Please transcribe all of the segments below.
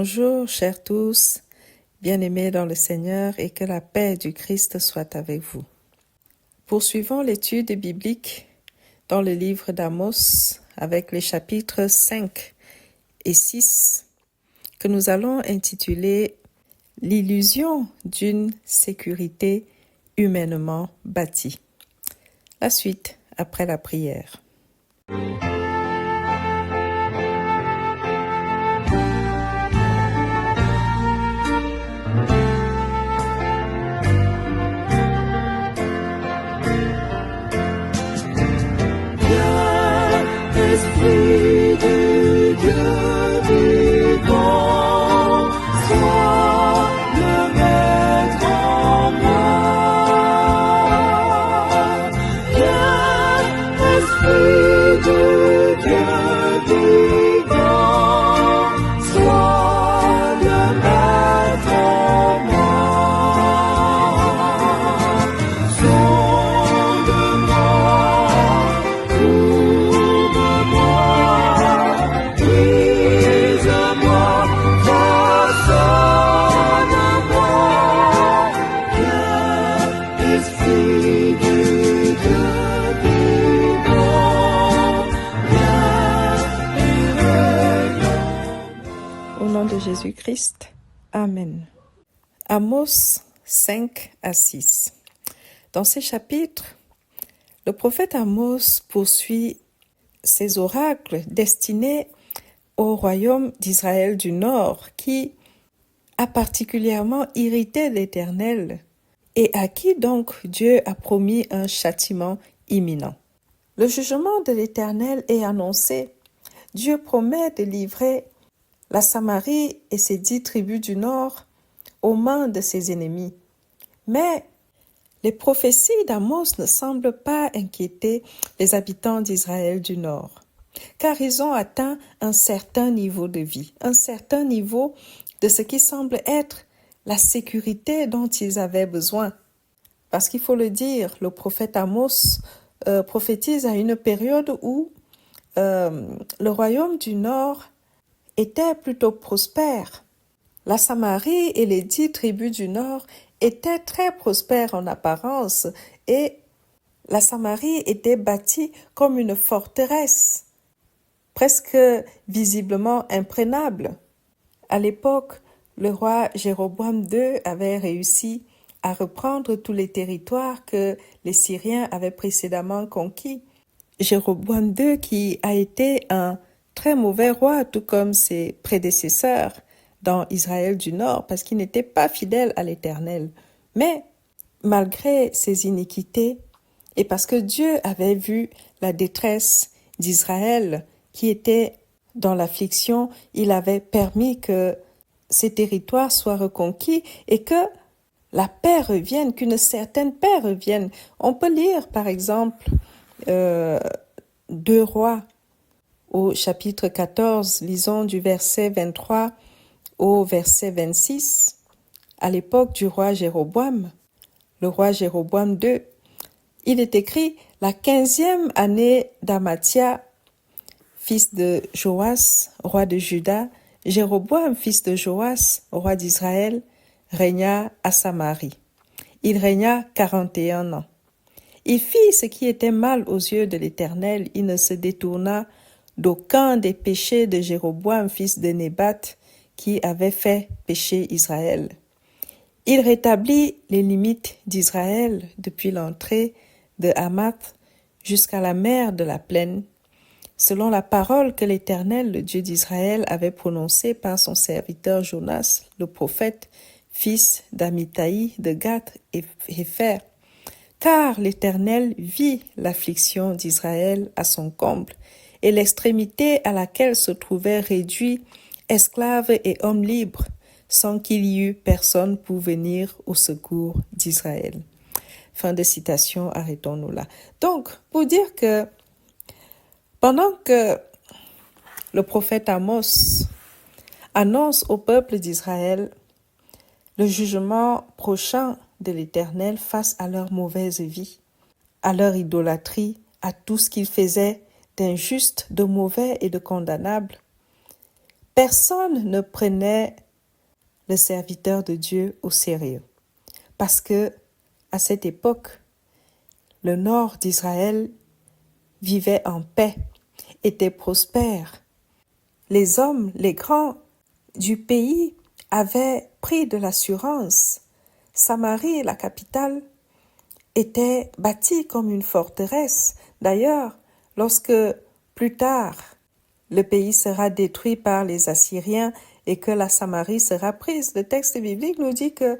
Bonjour, chers tous, bien-aimés dans le Seigneur, et que la paix du Christ soit avec vous. Poursuivons l'étude biblique dans le livre d'Amos avec les chapitres 5 et 6 que nous allons intituler « L'illusion d'une sécurité humainement bâtie ». La suite après la prière. Esprit de Dieu vivant, sois le maître en moi. Viens, Esprit de Dieu vivant, sois le maître en moi. Sonde-moi, de Jésus-Christ. Amen. Amos 5 à 6. Dans ces chapitres, le prophète Amos poursuit ses oracles destinés au royaume d'Israël du Nord qui a particulièrement irrité l'Éternel et à qui donc Dieu a promis un châtiment imminent. Le jugement de l'Éternel est annoncé. Dieu promet de livrer la Samarie et ses 10 tribus du Nord aux mains de ses ennemis. Mais les prophéties d'Amos ne semblent pas inquiéter les habitants d'Israël du Nord, car ils ont atteint un certain niveau de vie, un certain niveau de ce qui semble être la sécurité dont ils avaient besoin. Parce qu'il faut le dire, le prophète Amos prophétise à une période où le royaume du Nord était plutôt prospère. La Samarie et les 10 tribus du Nord étaient très prospères en apparence et la Samarie était bâtie comme une forteresse, presque visiblement imprenable. À l'époque, le roi Jéroboam II avait réussi à reprendre tous les territoires que les Syriens avaient précédemment conquis. Jéroboam II qui a été un très mauvais roi, tout comme ses prédécesseurs dans Israël du Nord, parce qu'il n'était pas fidèle à l'Éternel. Mais malgré ses iniquités, et parce que Dieu avait vu la détresse d'Israël qui était dans l'affliction, il avait permis que ces territoires soient reconquis et que la paix revienne, qu'une certaine paix revienne. On peut lire, par exemple, 2 Rois au chapitre 14, lisons du verset 23 au verset 26. À l'époque du roi Jéroboam, le roi Jéroboam II, il est écrit « La 15e année d'Amathia, fils de Joas, roi de Juda, Jéroboam, fils de Joas, roi d'Israël, régna à Samarie. Il régna 41 ans. Il fit ce qui était mal aux yeux de l'Éternel, il ne se détourna d'aucun des péchés de Jéroboam, fils de Nébat, qui avait fait pécher Israël. Il rétablit les limites d'Israël depuis l'entrée de Hamath jusqu'à la mer de la plaine, selon la parole que l'Éternel, le Dieu d'Israël, avait prononcée par son serviteur Jonas, le prophète, fils d'Amithaï de Gath et Hépher. Car l'Éternel vit l'affliction d'Israël à son comble, et l'extrémité à laquelle se trouvaient réduits esclaves et hommes libres, sans qu'il y eût personne pour venir au secours d'Israël. Fin de citation, arrêtons-nous là. Donc, pour dire que pendant que le prophète Amos annonce au peuple d'Israël le jugement prochain de l'Éternel face à leur mauvaise vie, à leur idolâtrie, à tout ce qu'ils faisaient d'injuste, de mauvais et de condamnable, Personne ne prenait le serviteur de Dieu au sérieux parce que à cette époque, le nord d'Israël vivait en paix, était prospère. Les hommes, les grands du pays avaient pris de l'assurance. Samarie, la capitale, était bâtie comme une forteresse. D'ailleurs, lorsque plus tard le pays sera détruit par les Assyriens et que la Samarie sera prise, le texte biblique nous dit que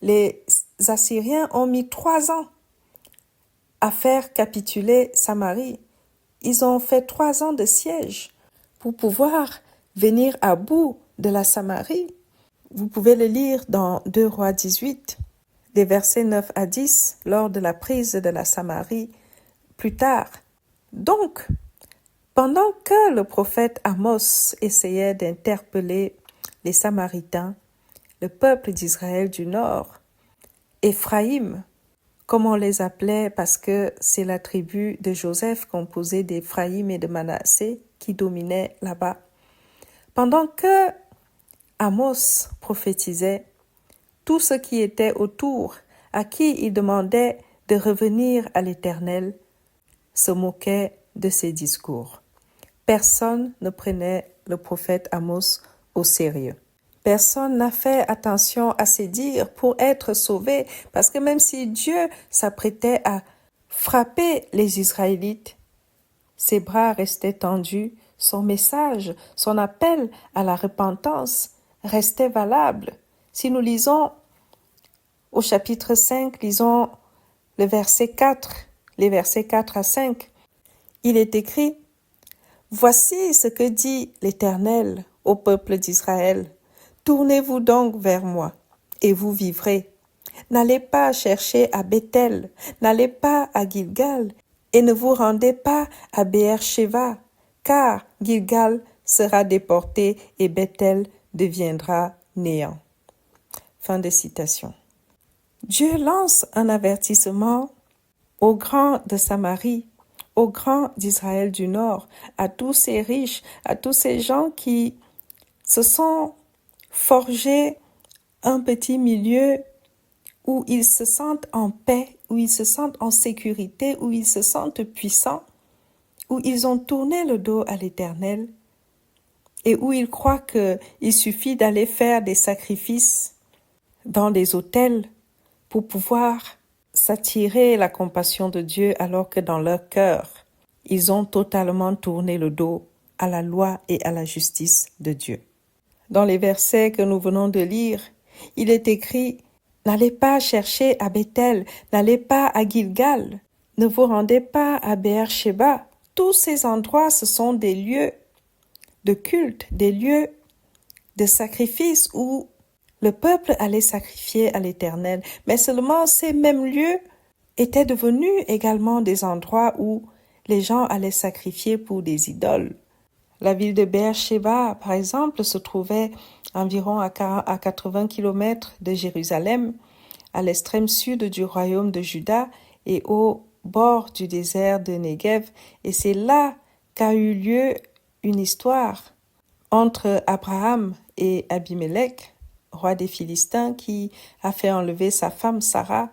les Assyriens ont mis 3 ans à faire capituler Samarie. Ils ont fait 3 ans de siège pour pouvoir venir à bout de la Samarie. Vous pouvez le lire dans 2 Rois 18, des versets 9 à 10, lors de la prise de la Samarie plus tard. Donc, pendant que le prophète Amos essayait d'interpeller les Samaritains, le peuple d'Israël du Nord, Éphraïm, comme on les appelait parce que c'est la tribu de Joseph composée d'Éphraïm et de Manassé qui dominait là-bas. Pendant que Amos prophétisait, tout ce qui était autour, à qui il demandait de revenir à l'Éternel, se moquait de ses discours. Personne ne prenait le prophète Amos au sérieux. Personne n'a fait attention à ses dires pour être sauvé, parce que même si Dieu s'apprêtait à frapper les Israélites, ses bras restaient tendus, son message, son appel à la repentance restait valable. Si nous lisons au chapitre 5, lisons le verset 4, les versets 4 à 5, il est écrit « Voici ce que dit l'Éternel au peuple d'Israël. Tournez-vous donc vers moi, et vous vivrez. N'allez pas chercher à Béthel, n'allez pas à Gilgal, et ne vous rendez pas à Béer-Sheva, car Gilgal sera déporté et Béthel deviendra néant. » Fin de citation. Dieu lance un avertissement aux grands de Samarie, aux grands d'Israël du Nord, à tous ces riches, à tous ces gens qui se sont forgés un petit milieu où ils se sentent en paix, où ils se sentent en sécurité, où ils se sentent puissants, où ils ont tourné le dos à l'Éternel et où ils croient qu'il suffit d'aller faire des sacrifices dans les autels pour pouvoir s'attirer la compassion de Dieu, alors que dans leur cœur, ils ont totalement tourné le dos à la loi et à la justice de Dieu. Dans les versets que nous venons de lire, il est écrit « N'allez pas chercher à Béthel, n'allez pas à Gilgal, ne vous rendez pas à Béer-Sheba. » Tous ces endroits, ce sont des lieux de culte, des lieux de sacrifice où le peuple allait sacrifier à l'Éternel. Mais seulement ces mêmes lieux étaient devenus également des endroits où les gens allaient sacrifier pour des idoles. La ville de Béer-Sheba, par exemple, se trouvait environ à 80 km de Jérusalem, à l'extrême sud du royaume de Juda et au bord du désert de Negev. Et c'est là qu'a eu lieu une histoire entre Abraham et Abimelech, roi des Philistins, qui a fait enlever sa femme Sarah.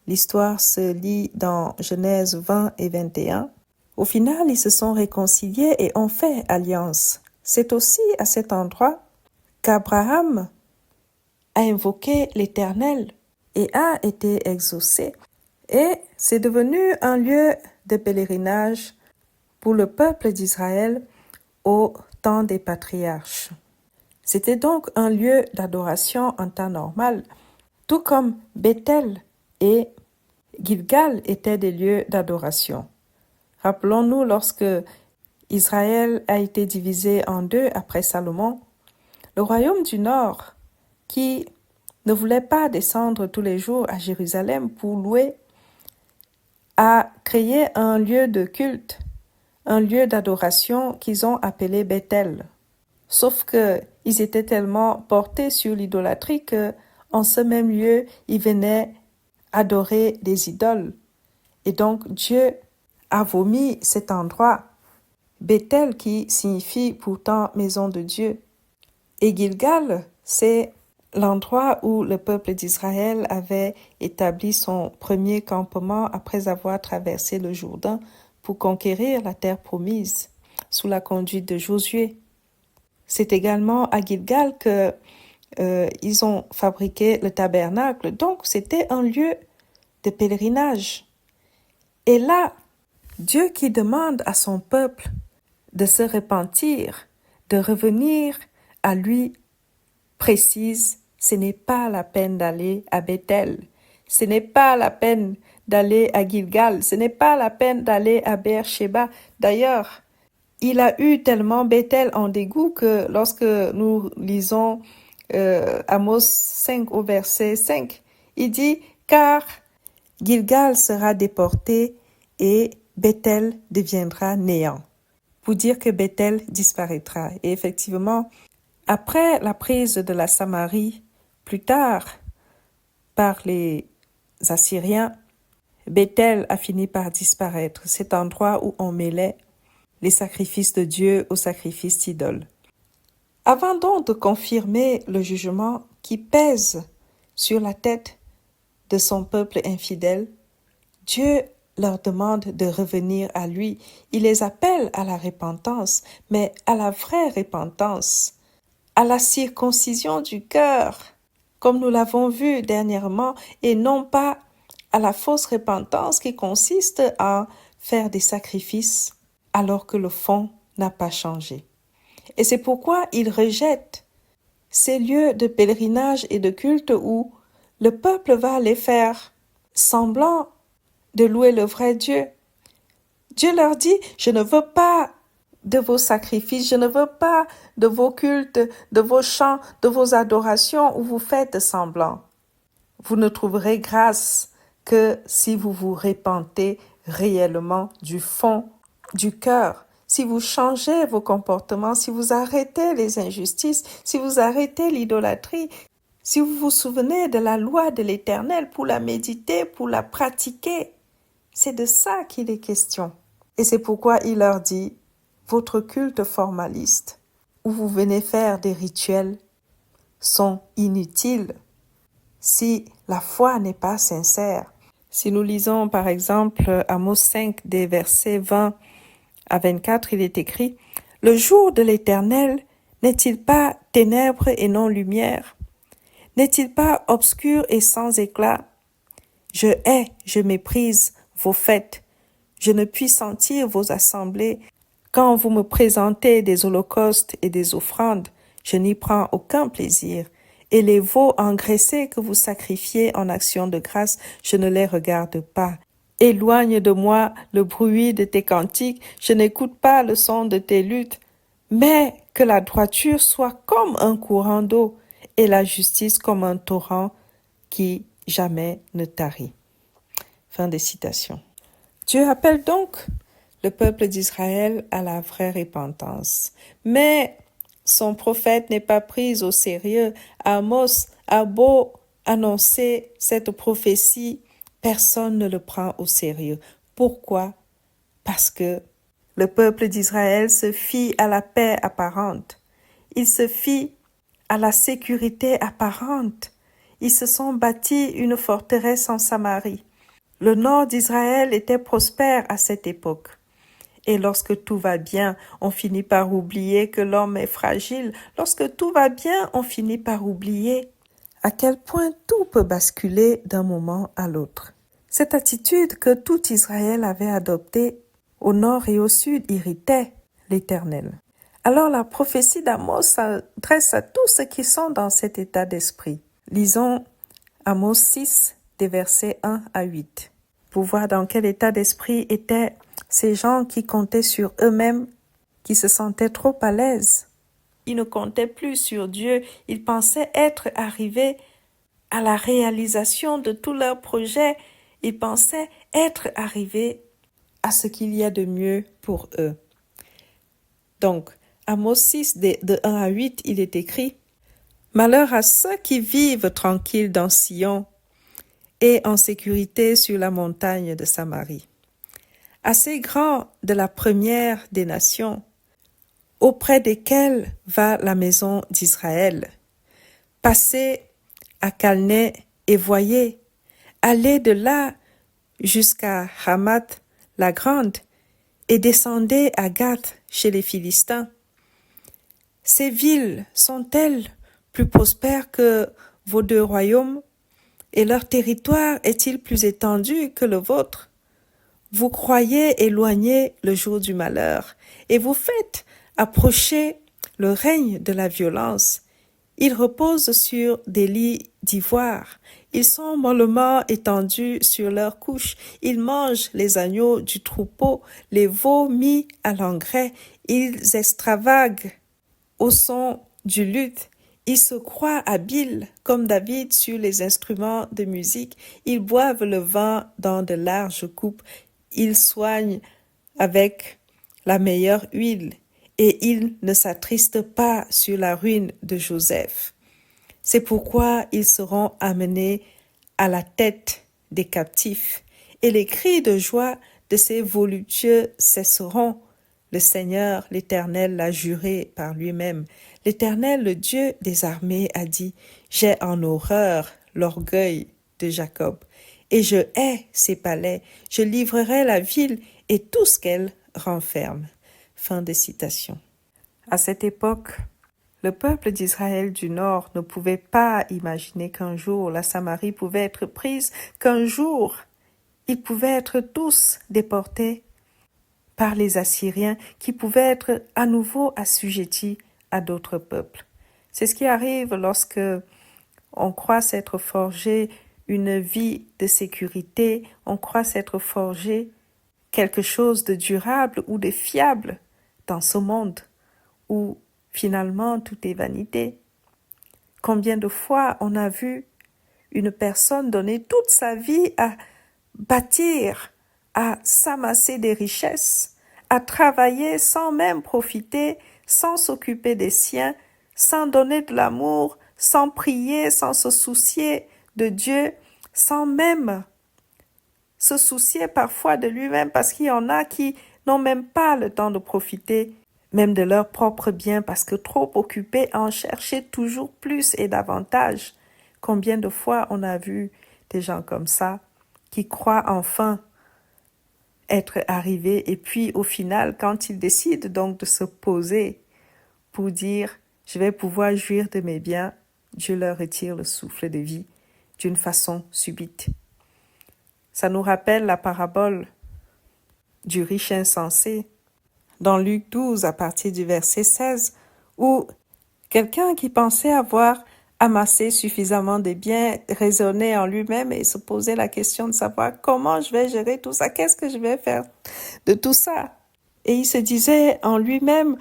L'histoire se lit dans Genèse 20 et 21. Au final, ils se sont réconciliés et ont fait alliance. C'est aussi à cet endroit qu'Abraham a invoqué l'Éternel et a été exaucé. Et c'est devenu un lieu de pèlerinage pour le peuple d'Israël au temps des patriarches. C'était donc un lieu d'adoration en temps normal, tout comme Béthel et Gilgal étaient des lieux d'adoration. Rappelons-nous, lorsque Israël a été divisé en deux après Salomon, le royaume du Nord, qui ne voulait pas descendre tous les jours à Jérusalem pour louer, a créé un lieu de culte, un lieu d'adoration qu'ils ont appelé Béthel. Sauf que ils étaient tellement portés sur l'idolâtrie que, en ce même lieu, ils venaient adorer des idoles. Et donc Dieu a vomi cet endroit, Béthel, qui signifie pourtant maison de Dieu. Et Gilgal, c'est l'endroit où le peuple d'Israël avait établi son premier campement après avoir traversé le Jourdain pour conquérir la terre promise sous la conduite de Josué. C'est également à Gilgal que ils ont fabriqué le tabernacle. Donc, c'était un lieu de pèlerinage. Et là, Dieu qui demande à son peuple de se repentir, de revenir à lui, précise, ce n'est pas la peine d'aller à Bethel, ce n'est pas la peine d'aller à Gilgal, ce n'est pas la peine d'aller à Beersheba. D'ailleurs, il a eu tellement Bethel en dégoût que lorsque nous lisons Amos 5 au verset 5, il dit « Car Gilgal sera déporté et Bethel deviendra néant », pour dire que Bethel disparaîtra. Et effectivement, après la prise de la Samarie, plus tard, par les Assyriens, Bethel a fini par disparaître, cet endroit où on mêlait les sacrifices de Dieu aux sacrifices d'idoles. Avant donc de confirmer le jugement qui pèse sur la tête de son peuple infidèle, Dieu leur demande de revenir à lui. Il les appelle à la repentance, mais à la vraie repentance, à la circoncision du cœur, comme nous l'avons vu dernièrement, et non pas à la fausse repentance qui consiste à faire des sacrifices alors que le fond n'a pas changé. Et c'est pourquoi il rejette ces lieux de pèlerinage et de culte où le peuple va aller faire semblant de louer le vrai Dieu. Dieu leur dit, je ne veux pas de vos sacrifices, je ne veux pas de vos cultes, de vos chants, de vos adorations où vous faites semblant. Vous ne trouverez grâce que si vous vous repentez réellement du fond du cœur. Si vous changez vos comportements, si vous arrêtez les injustices, si vous arrêtez l'idolâtrie, si vous vous souvenez de la loi de l'Éternel pour la méditer, pour la pratiquer, c'est de ça qu'il est question. Et c'est pourquoi il leur dit, votre culte formaliste, où vous venez faire des rituels, sont inutiles si la foi n'est pas sincère. Si nous lisons par exemple Amos 5 des versets 20 à 24, il est écrit « Le jour de l'Éternel n'est-il pas ténèbres et non lumière? N'est-il pas obscur et sans éclat? Je hais, je méprise vos fêtes. Je ne puis sentir vos assemblées. Quand vous me présentez des holocaustes et des offrandes, je n'y prends aucun plaisir. Et les veaux engraissés que vous sacrifiez en action de grâce, je ne les regarde pas. Éloigne de moi le bruit de tes cantiques, je n'écoute pas le son de tes luttes. Mais que la droiture soit comme un courant d'eau et la justice comme un torrent qui jamais ne tarit. » Fin de citation. Dieu appelle donc le peuple d'Israël à la vraie repentance. Mais son prophète n'est pas pris au sérieux. Amos a beau annoncer cette prophétie, personne ne le prend au sérieux. Pourquoi? Parce que le peuple d'Israël se fie à la paix apparente. Il se fie à la sécurité apparente. Ils se sont bâtis une forteresse en Samarie. Le nord d'Israël était prospère à cette époque. Et lorsque tout va bien, on finit par oublier que l'homme est fragile. Lorsque tout va bien, on finit par oublier à quel point tout peut basculer d'un moment à l'autre. Cette attitude que tout Israël avait adoptée au nord et au sud irritait l'Éternel. Alors la prophétie d'Amos s'adresse à tous ceux qui sont dans cet état d'esprit. Lisons Amos 6, des versets 1 à 8, pour voir dans quel état d'esprit étaient ces gens qui comptaient sur eux-mêmes, qui se sentaient trop à l'aise. Ils ne comptaient plus sur Dieu, ils pensaient être arrivés à la réalisation de tous leurs projets, ils pensaient être arrivés à ce qu'il y a de mieux pour eux. Donc, Amos 6, de 1 à 8, il est écrit « Malheur à ceux qui vivent tranquilles dans Sion et en sécurité sur la montagne de Samarie. Assez grand de la première des nations, auprès desquels va la maison d'Israël. Passez à Calné et voyez, allez de là jusqu'à Hamath la Grande et descendez à Gath chez les Philistins. Ces villes sont-elles plus prospères que vos 2 royaumes et leur territoire est-il plus étendu que le vôtre? Vous croyez éloigner le jour du malheur et vous faites approcher le règne de la violence. Ils reposent sur des lits d'ivoire. Ils sont mollement étendus sur leurs couches. Ils mangent les agneaux du troupeau, les veaux mis à l'engrais. Ils extravaguent au son du luth. Ils se croient habiles comme David sur les instruments de musique. Ils boivent le vin dans de larges coupes. Ils soignent avec la meilleure huile et ils ne s'attristent pas sur la ruine de Joseph. C'est pourquoi ils seront amenés à la tête des captifs et les cris de joie de ces voluptueux cesseront. Le Seigneur, l'Éternel, l'a juré par lui-même. L'Éternel, le Dieu des armées, a dit « J'ai en horreur l'orgueil de Jacob, et je hais ses palais. Je livrerai la ville et tout ce qu'elle renferme. » Fin de citation. À cette époque, le peuple d'Israël du Nord ne pouvait pas imaginer qu'un jour la Samarie pouvait être prise, qu'un jour ils pouvaient être tous déportés par les Assyriens qui pouvaient être à nouveau assujettis à d'autres peuples. C'est ce qui arrive lorsque on croit s'être forgé une vie de sécurité, on croit s'être forgé quelque chose de durable ou de fiable dans ce monde où finalement tout est vanité. Combien de fois on a vu une personne donner toute sa vie à bâtir, à s'amasser des richesses, à travailler sans même profiter, sans s'occuper des siens, sans donner de l'amour, sans prier, sans se soucier de Dieu, sans même se soucier parfois de lui-même, parce qu'il y en a qui n'ont même pas le temps de profiter même de leur propre bien, parce que trop occupés à en chercher toujours plus et davantage. Combien de fois on a vu des gens comme ça qui croient enfin être arrivés et puis au final, quand ils décident donc de se poser pour dire « je vais pouvoir jouir de mes biens », Dieu leur retire le souffle de vie d'une façon subite. Ça nous rappelle la parabole du riche insensé dans Luc 12 à partir du verset 16, où quelqu'un qui pensait avoir amassé suffisamment de biens raisonnait en lui-même et se posait la question de savoir comment je vais gérer tout ça, qu'est-ce que je vais faire de tout ça. Et il se disait en lui-même,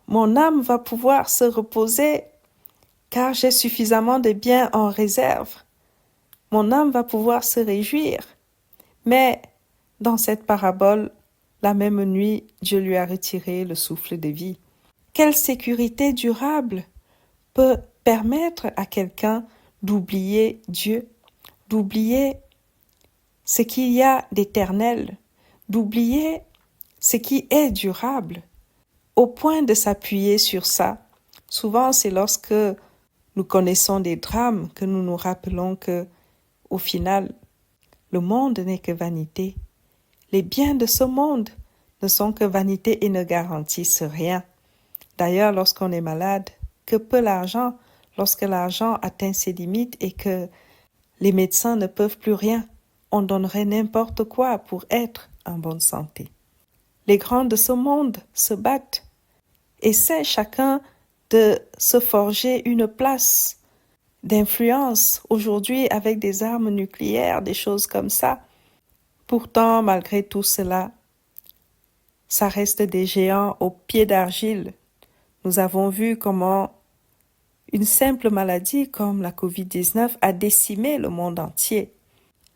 mon âme va pouvoir se reposer car j'ai suffisamment de biens en réserve. Mon âme va pouvoir se réjouir. Mais dans cette parabole, la même nuit, Dieu lui a retiré le souffle de vie. Quelle sécurité durable peut permettre à quelqu'un d'oublier Dieu, d'oublier ce qu'il y a d'éternel, d'oublier ce qui est durable, au point de s'appuyer sur ça? Souvent, c'est lorsque nous connaissons des drames que nous nous rappelons que, au final, le monde n'est que vanité. Les biens de ce monde ne sont que vanité et ne garantissent rien. D'ailleurs, lorsqu'on est malade, que peut l'argent lorsque l'argent atteint ses limites et que les médecins ne peuvent plus rien? On donnerait n'importe quoi pour être en bonne santé. Les grands de ce monde se battent, essaient chacun de se forger une place d'influence aujourd'hui avec des armes nucléaires, des choses comme ça. Pourtant, malgré tout cela, ça reste des géants aux pieds d'argile. Nous avons vu comment une simple maladie comme la COVID-19 a décimé le monde entier.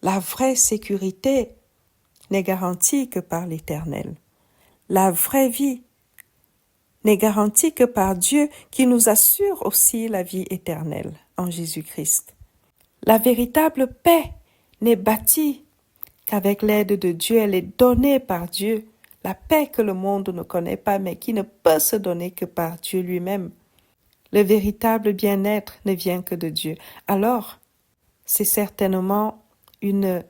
La vraie sécurité n'est garantie que par l'Éternel. La vraie vie n'est garantie que par Dieu qui nous assure aussi la vie éternelle en Jésus-Christ. La véritable paix n'est bâtie qu'avec l'aide de Dieu, elle est donnée par Dieu. la paix que le monde ne connaît pas, mais qui ne peut se donner que par Dieu lui-même. Le véritable bien-être ne vient que de Dieu. Alors, c'est certainement une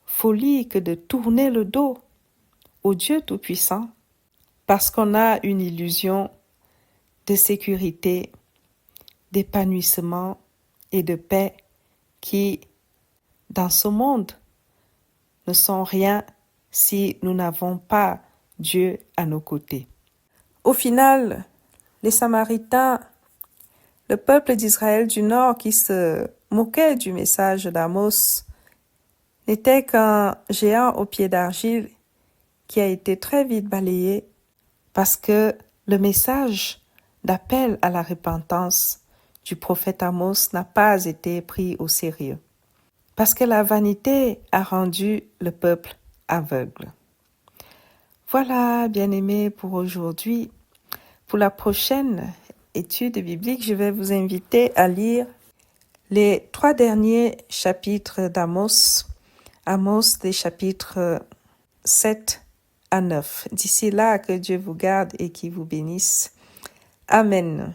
folie que de tourner le dos au Dieu Tout-Puissant parce qu'on a une illusion de sécurité, d'épanouissement et de paix qui, dans ce monde, ne sont rien si nous n'avons pas Dieu à nos côtés. Au final, les Samaritains, le peuple d'Israël du Nord qui se moquait du message d'Amos, n'était qu'un géant au pied d'argile qui a été très vite balayé parce que le message d'appel à la repentance du prophète Amos n'a pas été pris au sérieux. Parce que la vanité a rendu le peuple aveugle. Voilà, bien-aimés, pour aujourd'hui. Pour la prochaine étude biblique, je vais vous inviter à lire les 3 derniers chapitres d'Amos, Amos des chapitres 7 à 9. D'ici là, que Dieu vous garde et qu'il vous bénisse. Amen.